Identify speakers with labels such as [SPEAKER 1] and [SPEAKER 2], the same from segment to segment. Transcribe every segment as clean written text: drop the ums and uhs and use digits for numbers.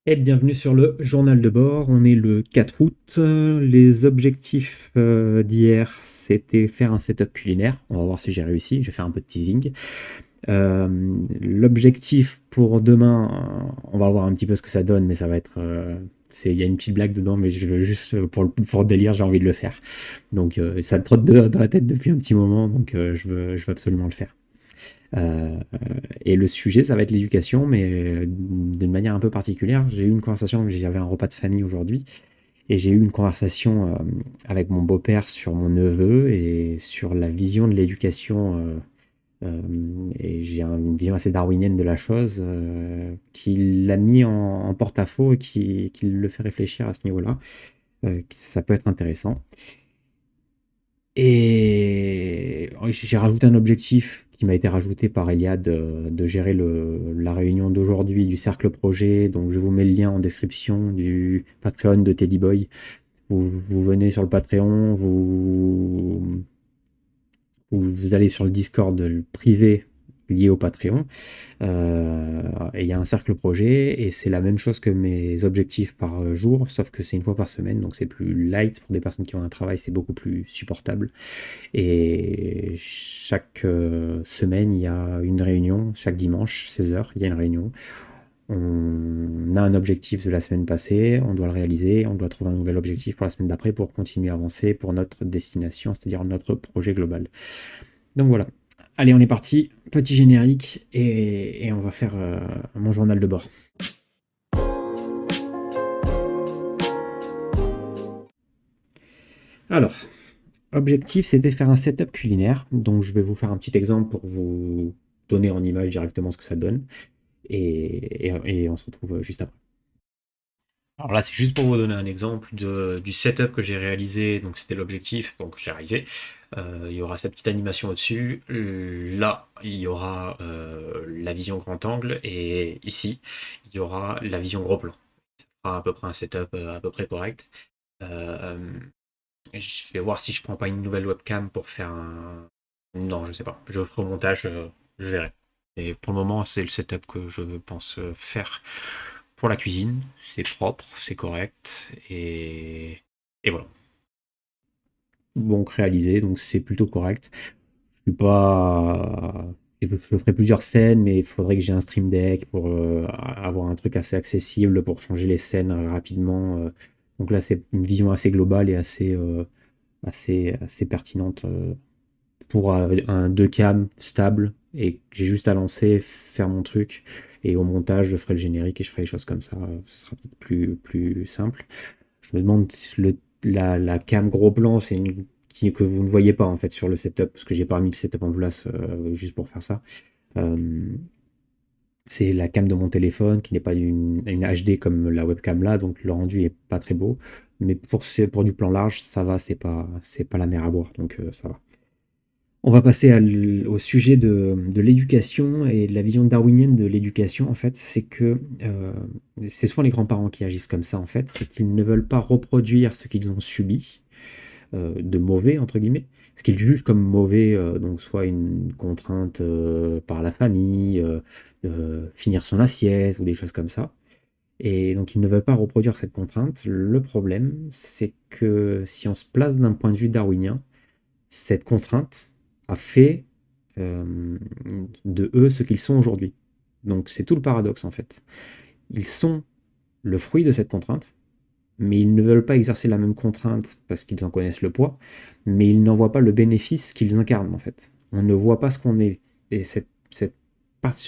[SPEAKER 1] Et bienvenue sur le journal de bord. On est le 4 août. Les objectifs d'hier, c'était faire un setup culinaire. On va voir si j'ai réussi. Je vais faire un peu de teasing. Euh, L'objectif pour demain, on va voir un petit peu ce que ça donne, mais ça va être. Il y a une petite blague dedans, mais je veux juste pour le délire, j'ai envie de le faire. Donc ça me trotte dans la tête depuis un petit moment, donc je veux absolument le faire. Et le sujet, ça va être l'éducation, mais d'une manière un peu particulière. J'ai eu une conversation, j'avais un repas de famille aujourd'hui, et j'ai eu une conversation avec mon beau-père sur mon neveu et sur la vision de l'éducation. Et j'ai une vision assez darwinienne de la chose qui l'a mis en porte-à-faux et qui le fait réfléchir à ce niveau-là. Ça peut être intéressant. Et j'ai rajouté un objectif qui m'a été rajouté par Eliade de gérer la réunion d'aujourd'hui du cercle projet. Donc je vous mets le lien en description du Patreon de Teddy Boy. Vous venez sur le Patreon, vous allez sur le Discord privé lié au Patreon. Et il y a un cercle projet et c'est la même chose que mes objectifs par jour, sauf que c'est une fois par semaine, donc c'est plus light pour des personnes qui ont un travail, c'est beaucoup plus supportable. Et chaque semaine, il y a une réunion, chaque dimanche, 16 h, il y a une réunion. On a un objectif de la semaine passée, on doit le réaliser, on doit trouver un nouvel objectif pour la semaine d'après pour continuer à avancer pour notre destination, c'est-à-dire notre projet global. Donc voilà. Allez, on est parti. Petit générique et on va faire mon journal de bord. Alors, objectif, c'était faire un setup culinaire. Donc je vais vous faire un petit exemple pour vous donner en image directement ce que ça donne. Et on se retrouve juste après. Alors là, c'est juste pour vous donner un exemple du setup que j'ai réalisé. Donc c'était l'objectif, donc j'ai réalisé. Il y aura cette petite animation au-dessus. Là, il y aura la vision grand angle. Et ici, il y aura la vision gros plan. Ça fera à peu près un setup à peu près correct. Euh, je vais voir si je prends pas une nouvelle webcam pour faire un... Non, je sais pas. Je ferai au montage, je verrai. Et pour le moment, c'est le setup que je pense faire pour la cuisine. C'est propre, c'est correct. Et voilà. Donc réalisé, donc c'est plutôt correct. Je suis pas... Je ferai plusieurs scènes, mais il faudrait que j'ai un stream deck pour avoir un truc assez accessible, pour changer les scènes rapidement. Donc là, c'est une vision assez globale et assez pertinente pour un 2 cam stable et j'ai juste à lancer, faire mon truc et au montage je ferai le générique et je ferai les choses comme ça, ce sera peut-être plus simple. Je me demande si la cam gros plan c'est que vous ne voyez pas en fait sur le setup parce que j'ai pas mis le setup en place juste pour faire ça. Euh, c'est la cam de mon téléphone qui n'est pas une HD comme la webcam là, donc le rendu est pas très beau. Mais pour du plan large, ça va, c'est pas la mer à boire, donc ça va. On va passer au sujet de l'éducation et de la vision darwinienne de l'éducation, en fait, c'est que c'est souvent les grands-parents qui agissent comme ça, en fait, c'est qu'ils ne veulent pas reproduire ce qu'ils ont subi, de mauvais, entre guillemets, ce qu'ils jugent comme mauvais, donc soit une contrainte par la famille, finir son assiette ou des choses comme ça. Et donc ils ne veulent pas reproduire cette contrainte. Le problème, c'est que si on se place d'un point de vue darwinien, cette contrainte a fait euh, de eux ce qu'ils sont aujourd'hui. Donc c'est tout le paradoxe en fait. Ils sont le fruit de cette contrainte, mais ils ne veulent pas exercer la même contrainte parce qu'ils en connaissent le poids, mais ils n'en voient pas le bénéfice qu'ils incarnent en fait. On ne voit pas ce qu'on est. Et ce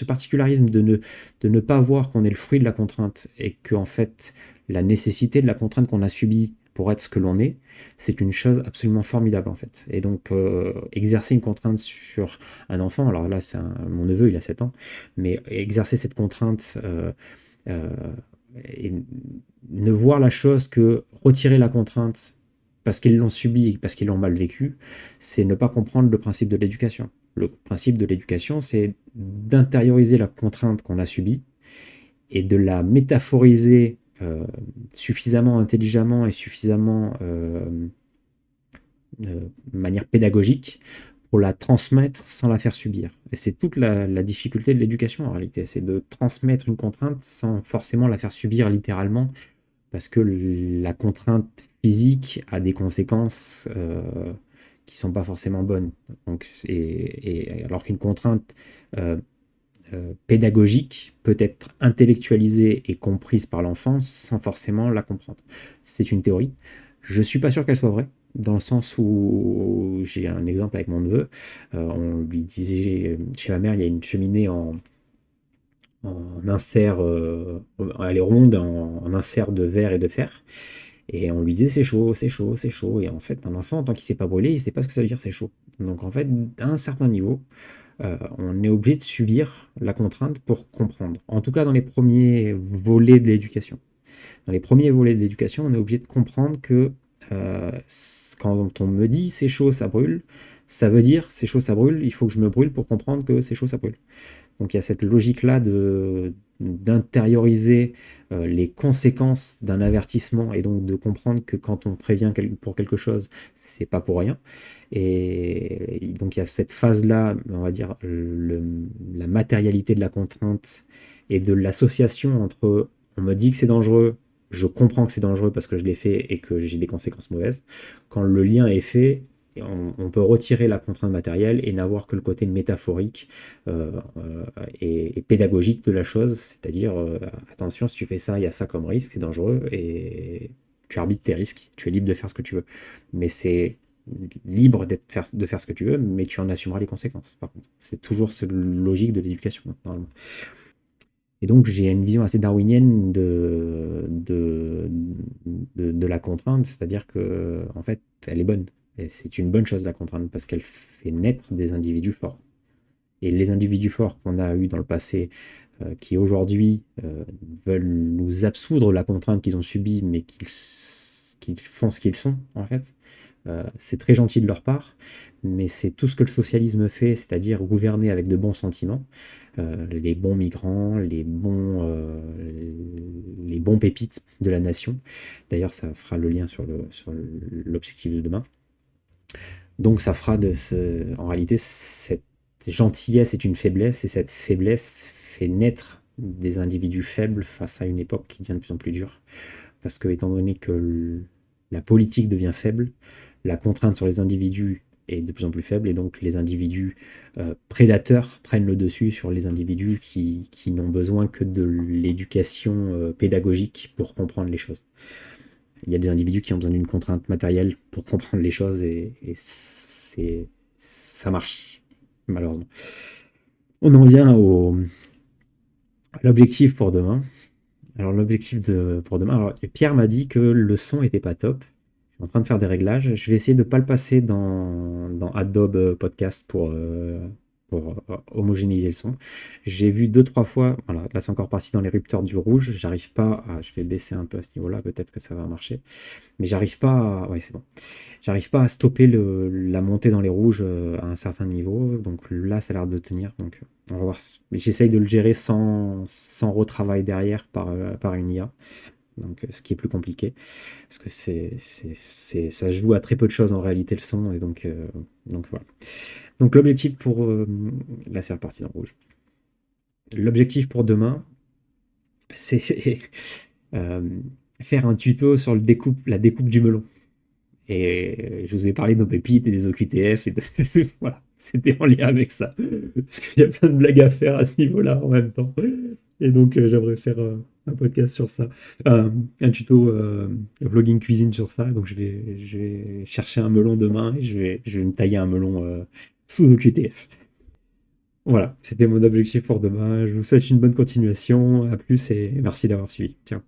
[SPEAKER 1] particularisme de ne pas voir qu'on est le fruit de la contrainte et que en fait la nécessité de la contrainte qu'on a subie pour être ce que l'on est, c'est une chose absolument formidable en fait. Et donc exercer une contrainte sur un enfant, alors là mon neveu il a 7 ans, mais exercer cette contrainte euh, et ne voir la chose que retirer la contrainte parce qu'ils l'ont subi et parce qu'ils l'ont mal vécu, c'est ne pas comprendre le principe de l'éducation. Le principe de l'éducation, c'est d'intérioriser la contrainte qu'on a subie et de la métaphoriser suffisamment intelligemment et suffisamment de manière pédagogique pour la transmettre sans la faire subir. Et c'est toute la difficulté de l'éducation en réalité, c'est de transmettre une contrainte sans forcément la faire subir littéralement, parce que la contrainte physique a des conséquences qui sont pas forcément bonnes. Donc, et alors qu'une contrainte pédagogique peut être intellectualisée et comprise par l'enfant sans forcément la comprendre. C'est une théorie. Je suis pas sûr qu'elle soit vraie, dans le sens où j'ai un exemple avec mon neveu. On lui disait, chez ma mère, il y a une cheminée en insert, elle est ronde, en insert de verre et de fer. Et on lui disait c'est chaud, c'est chaud, c'est chaud. Et en fait, un enfant, tant qu'il ne s'est pas brûlé, il ne sait pas ce que ça veut dire c'est chaud. Donc en fait, à un certain niveau, on est obligé de subir la contrainte pour comprendre. En tout cas, dans les premiers volets de l'éducation. Dans les premiers volets de l'éducation, on est obligé de comprendre que quand on me dit c'est chaud, ça brûle, ça veut dire c'est chaud, ça brûle, il faut que je me brûle pour comprendre que c'est chaud, ça brûle. Donc il y a cette logique-là d'intérioriser les conséquences d'un avertissement et donc de comprendre que quand on prévient pour quelque chose, c'est pas pour rien. Et donc il y a cette phase-là, on va dire, la matérialité de la contrainte et de l'association entre on me dit que c'est dangereux, je comprends que c'est dangereux parce que je l'ai fait et que j'ai des conséquences mauvaises. Quand le lien est fait, on peut retirer la contrainte matérielle et n'avoir que le côté métaphorique et pédagogique de la chose, c'est-à-dire attention, si tu fais ça, il y a ça comme risque, c'est dangereux et tu arbitres tes risques, tu es libre de faire ce que tu veux. Mais c'est libre de faire ce que tu veux, mais tu en assumeras les conséquences, par contre. C'est toujours cette logique de l'éducation, normalement. Et donc, j'ai une vision assez darwinienne de la contrainte, c'est-à-dire que, en fait, elle est bonne. Et c'est une bonne chose, la contrainte, parce qu'elle fait naître des individus forts. Et les individus forts qu'on a eus dans le passé, qui aujourd'hui veulent nous absoudre la contrainte qu'ils ont subie, mais qu'ils font ce qu'ils sont, en fait, c'est très gentil de leur part, mais c'est tout ce que le socialisme fait, c'est-à-dire gouverner avec de bons sentiments, les bons migrants, les bons pépites de la nation. D'ailleurs, ça fera le lien sur l'objectif de demain. Donc ça fera en réalité, cette gentillesse est une faiblesse, et cette faiblesse fait naître des individus faibles face à une époque qui devient de plus en plus dure. Parce que étant donné que la politique devient faible, la contrainte sur les individus est de plus en plus faible, et donc les individus prédateurs prennent le dessus sur les individus qui n'ont besoin que de l'éducation pédagogique pour comprendre les choses. Il y a des individus qui ont besoin d'une contrainte matérielle pour comprendre les choses, et ça marche, malheureusement. On en vient à l'objectif pour demain. Alors l'objectif pour demain, alors Pierre m'a dit que le son était pas top. Je suis en train de faire des réglages. Je vais essayer de ne pas le passer dans Adobe Podcast pour homogénéiser le son. J'ai vu 2-3 fois, voilà, là c'est encore parti dans l'érupteur du rouge. J'arrive pas à, je vais baisser un peu à ce niveau-là, peut-être que ça va marcher. Mais j'arrive pas à, ouais, c'est bon. J'arrive pas à stopper la montée dans les rouges à un certain niveau. Donc là, ça a l'air de tenir. Donc on va voir. Mais j'essaye de le gérer sans retravail derrière par une IA. Donc ce qui est plus compliqué. Parce que ça joue à très peu de choses en réalité le son. Et donc voilà. Donc l'objectif pour... là, c'est reparti dans le rouge. L'objectif pour demain, c'est faire un tuto sur la découpe du melon. Et je vous ai parlé de nos pépites et des OQTF, et voilà, c'était en lien avec ça. Parce qu'il y a plein de blagues à faire à ce niveau-là en même temps. Et donc j'aimerais faire un podcast sur ça. Un tuto vlogging cuisine sur ça. Donc je vais chercher un melon demain et je vais me tailler un melon sous OQTF. Voilà, c'était mon objectif pour demain. Je vous souhaite une bonne continuation. À plus et merci d'avoir suivi. Ciao.